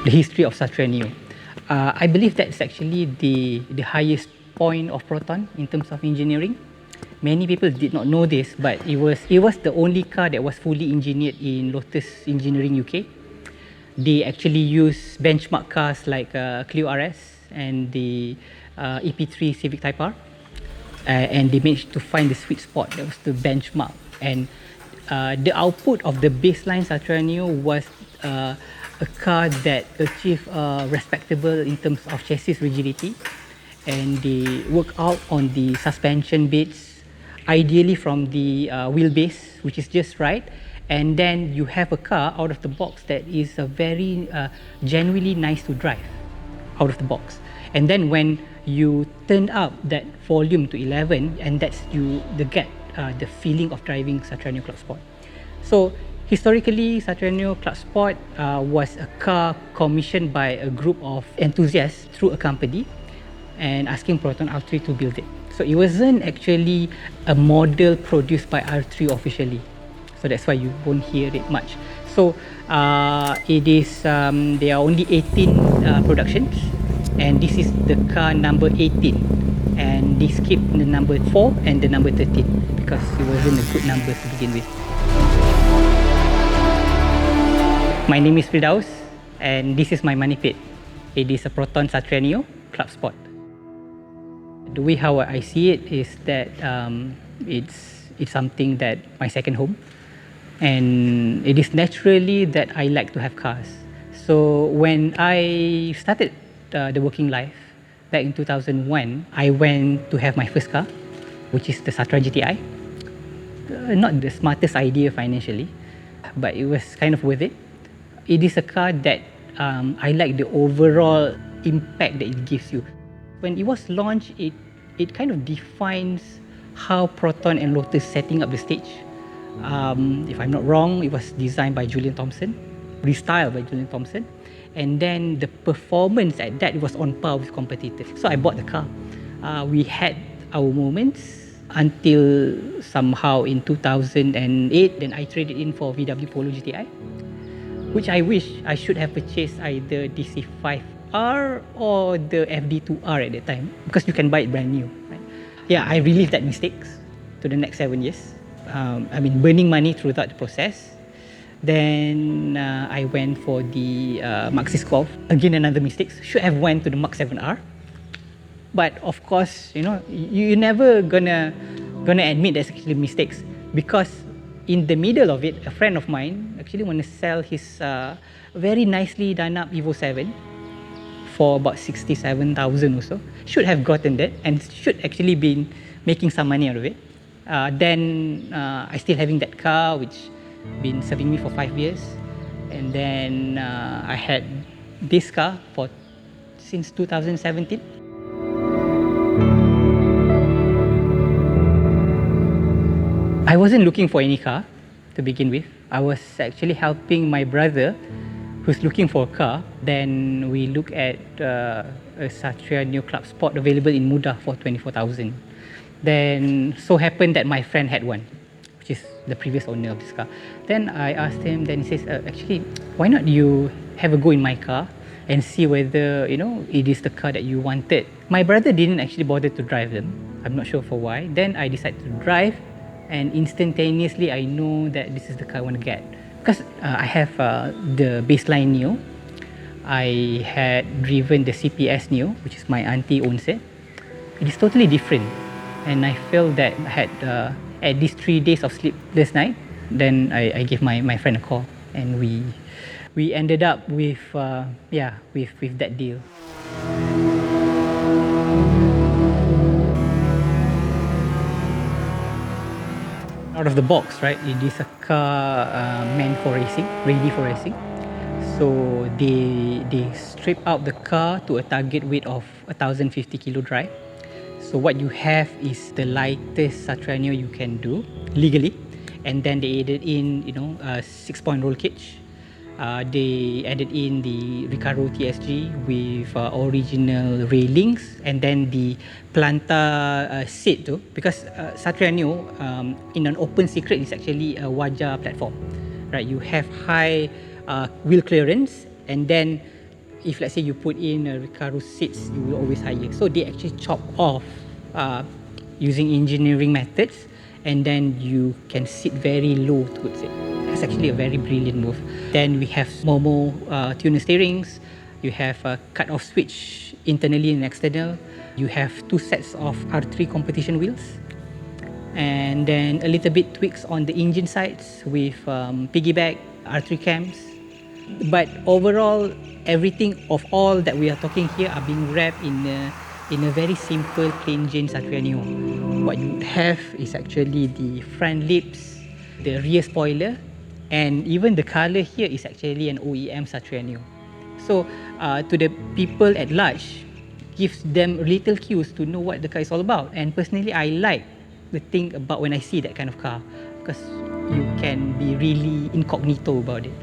the history of Satria Neo. I believe that's actually the highest point of Proton in terms of engineering. Many people did not know this, but it was the only car that was fully engineered in Lotus Engineering UK. They actually use benchmark cars like Clio RS and the EP3 Civic Type R, and they managed to find the sweet spot that was the benchmark. And the output of the baseline Satria Neo was a car that achieved respectable in terms of chassis rigidity, and they work out on the suspension bits, ideally from the wheelbase, which is just right. And then you have a car out of the box that is very genuinely nice to drive out of the box. And then when you turn up that volume to 11, and that's the feeling of driving Satria Neo Clubsport. So historically, Satria Neo Clubsport was a car commissioned by a group of enthusiasts through a company and asking Proton R3 to build it. So it wasn't actually a model produced by R3 officially. So that's why you won't hear it much. So it is, there are only 18 productions, and this is the car number 18. And they skipped the number 4 and the number 13 because it wasn't a good number to begin with. My name is Firdaus, and this is my money pit. It is a Proton Satria Neo Clubsport. The way how I see it is that it's something that my second home. And it is naturally that I like to have cars. So when I started the working life back in 2001, I went to have my first car, which is the Satria GTI. Not the smartest idea financially, but it was kind of worth it. It is a car that I like the overall impact that it gives you. When it was launched, it kind of defines how Proton and Lotus setting up the stage. If I'm not wrong, it was designed by Julian Thompson, restyled by Julian Thompson, and then the performance at that was on par with competitors. So I bought the car. We had our moments until somehow in 2008, then I traded in for VW Polo GTI, which I wish I should have purchased either DC5R or the FD2R at that time, because you can buy it brand new, right? Yeah, I relived that mistakes to the next 7 years. I mean, burning money throughout the process. Then I went for the Maxis Golf. Again, another mistake. Should have went to the Mach 7R. But of course, you know, you're never gonna admit that's actually mistakes, because in the middle of it, a friend of mine actually want to sell his very nicely done up Evo 7 for about 67,000 or so. Should have gotten that and should actually been making some money out of it. Then I still having that car, which been serving me for 5 years, and then I had this car since 2017. I wasn't looking for any car to begin with. I was actually helping my brother who's looking for a car. Then we look at a Satria Neo Clubsport available in Mudah for 24,000. Then so happened that my friend had one, which is the previous owner of this car. Then I asked him, then he says, actually, why not you have a go in my car and see whether, you know, it is the car that you wanted. My brother didn't actually bother to drive them. I'm not sure for why. Then I decided to drive, and instantaneously I know that this is the car I want to get. Because I have the baseline Neo. I had driven the CPS Neo, which is my auntie owns it. It is totally different. And I felt that I had at least 3 days of sleepless night. Then I gave my friend a call, and we ended up with with that deal. Out of the box, right? It is a car meant for racing, ready for racing. So they strip out the car to a target weight of 1,050 kilo dry. So what you have is the lightest Satria Neo you can do legally, and then they added in, you know, a 6-point roll cage. They added in the Recaro TSG with original railings, and then the Planta seat too, because Satria Neo, in an open secret, is actually a Wajah platform, right? You have high wheel clearance, and then if let's say you put in a Recaro seats, it will always higher. So they actually chop off using engineering methods, and then you can sit very low towards it. That's actually a very brilliant move. Then we have Momo tuner steerings. You have a cut-off switch internally and external. You have 2 sets of R3 competition wheels. And then a little bit tweaks on the engine sides with piggyback, R3 cams. But overall, everything of all that we are talking here are being wrapped in a very simple plain Jane Satriano. What you have is actually the front lips, the rear spoiler, and even the color here is actually an OEM Satriano. So to the people at large, gives them little cues to know what the car is all about. And personally, I like the thing about when I see that kind of car, because you can be really incognito about it.